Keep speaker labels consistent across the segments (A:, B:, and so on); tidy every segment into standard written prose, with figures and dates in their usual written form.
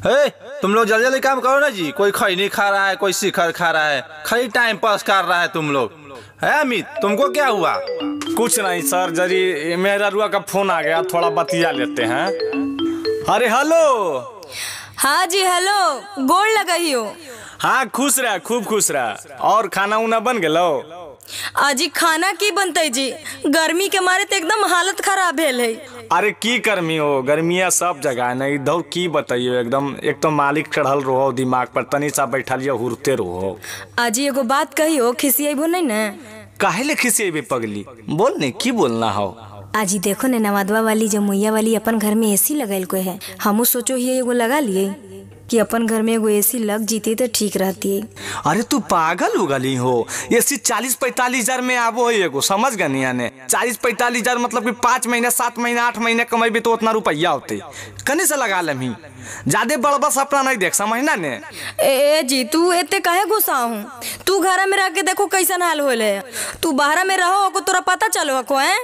A: हे, तुम लोग जल्दी जल्दी काम करो ना जी। कोई खैनी खा रहा है, कोई शिखर खा रहा है, खाली टाइम पास कर रहा है तुम लोग। है अमित, तुमको क्या हुआ?
B: कुछ नहीं सर, जरी मेरा रुआ का फोन आ गया, थोड़ा बतिया लेते हैं। अरे हेलो।
C: हाँ जी हेलो, गोड़ लगाई हो।
B: हाँ खुश रह, खूब खुश रह। और खाना उना बन गेलो?
C: अजी खाना की बनते जी, गर्मी के मारे तो एकदम हालत खराब भेल है।
B: अरे की गर्मी हो, गर्मिया सब जगह नहीं। इधर की बताइयो, एकदम एक तो मालिक चढ़ल रहो दिमाग पर, तनी सा बैठलिए हुरते रहो।
C: अजी एगो बात कहियो, खिसियाबो नहीं ना?
B: काहे ले खिसियाबे पगली, बोल ने की बोलना हो।
C: अजी देखो ने नवादवा वाली जमुइया वाली अपन घर में एसी लगाइल को है। हमू सोचो ही एगो लगा लिए कि अपन घर में एगो एसी लग जीते तो ठीक रहती है।
B: अरे तू पागल हो गली हो, एसी 40-45 हजार में आबो है एगो, समझ गए नहीं आने। 40-45 हजार मतलब कि 5 महीने 7 महीने 8 महीने कमेबे तो उतना रुपया होते। कने से लगा लमी, ज्यादा बड़बा सपना नहीं देख, समझना ने।
C: ए जी तू एते काहे गुस्सा हूँ? तू घर में रह के देखो कैसन हाल होले। तू बाहर में रहो को तोरा पता चलो को है।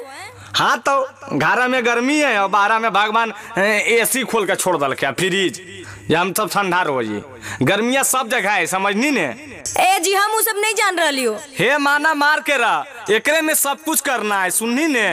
B: हाँ तो घर में गर्मी है और बाहर में भगवान एसी खोल के छोड़ दल क्या, फ्रिज, या हम सब ठंडा रही। गर्मिया सब जगह है, समझनी ने।
C: ए जी हम वो सब नहीं जान रही हो।
B: हे माना मार के रहा, एकरे में सब कुछ करना है, सुननी ने।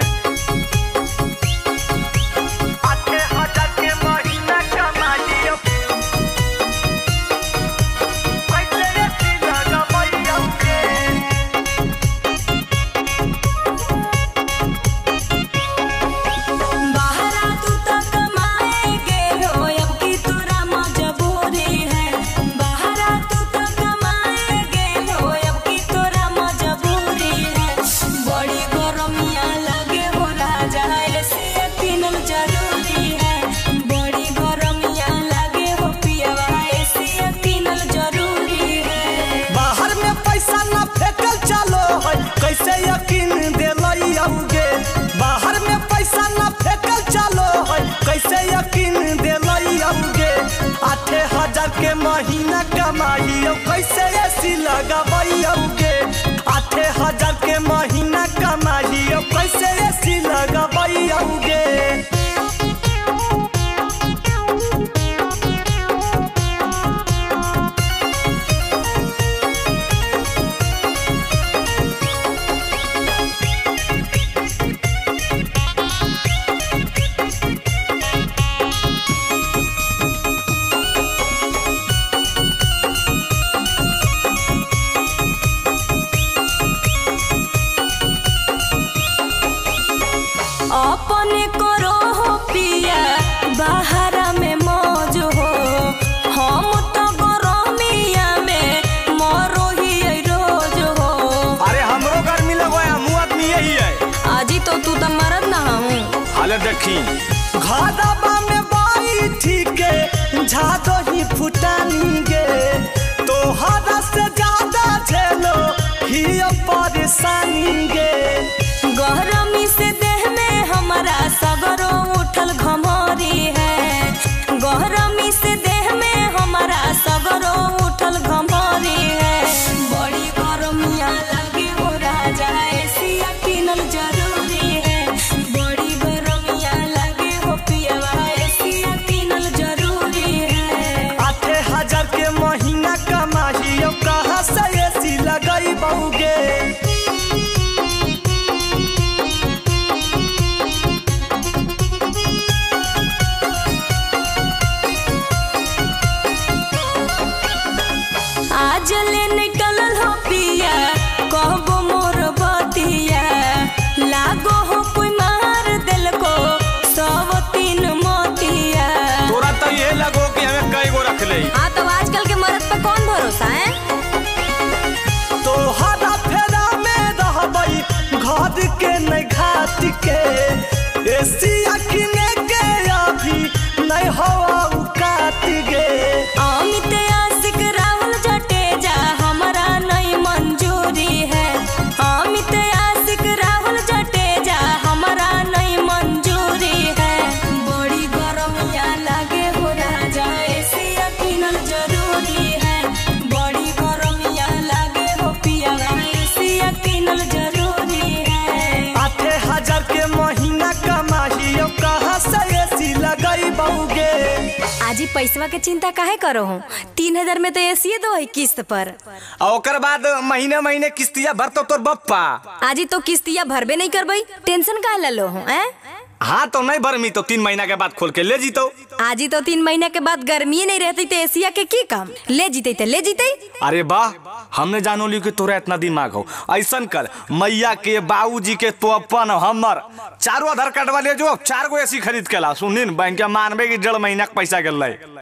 D: कैसे यकीन दिलौगे, बाहर में पैसा न फेंकल चलो है, कैसे यकीन दिलौगे। 8,000 के महीना कमाई कैसे एसी लगाबोगे। 8,000 के महीना कमाई कैसे एसी लगाबोगे।
C: अपने करो हो पिया बाहर में मौज हो, हम तो गरमिया में मरो ही रोज हो।
B: अरे हमरो गर्मी लगो है, हम आदमी यही है।
C: आजी तो तू तो मरद ना हूँ।
B: हाले देखी
D: घरबा में बैठी के झादो ही फुटानी गे, तोहरा से ज्यादा झेलो ही परेशानी गे।
C: गरमी से देह में हमारा सगरो उठल घमौरी है, गरमी से देह में हमारा सगरो उठल घमौरी है। बड़ी गरमिया लगे हो राजा, एसिया किनल जरूरी है। बड़ी गरमिया लगे हो पियवा, एसिया किनल जरूरी है।
D: 8,000 के महीना कमाई कहाँ से एसी लगाई बहुगे।
C: आज ले निकलल हो पिया कहबो मोर बतिया, लागो हो कोई मार दिल को 103 मोतिया।
B: तोरा तो ये लगो कि हमें कई गो रख ले।
C: हाँ तो आजकल के मर्द पे कौन भरोसा है।
D: तोहरा फेरा में रहबई घर के नहीं घाट के, एसिया किने के अभी नहीं हवा काट गे।
C: अमित आशिक राहुल जटेजा हमारा नहीं मंजूरी है। अमित आशिक राहुल जटेजा हमारा नहीं मंजूरी है। बड़ी गरमिया लगे हो राजा, एसिया किनल जरूरी आज ही पैसवा के चिंता काहे करो हो? 3000 में तो एसी दो है किस्त पर।
B: और ओकर बाद महीने महीने किस्तिया भरतो तोर बप्पा।
C: आज ही तो किस्तिया भरबे नहीं करबई, टेंशन काहे ले लो हो?
B: हाँ तो नहीं भरमी तो 3 महीना के बाद खोल के ले जीतो।
C: आज ही तो 3 महीना के बाद गर्मी नहीं रहती तो एसिया के की काम? ले जीते तो ले जीते।
B: अरे वाह, हमने जानो ली कि तोरा इतना दिमाग हो। ऐसा कर, मैया के बाबूजी के तो अपन हमर चारों आधार कार्ड वाले जो 4 गो एसी खरीद के ला। सुनिन बैंक के मानबे की 1.5 महीना के पैसा गल।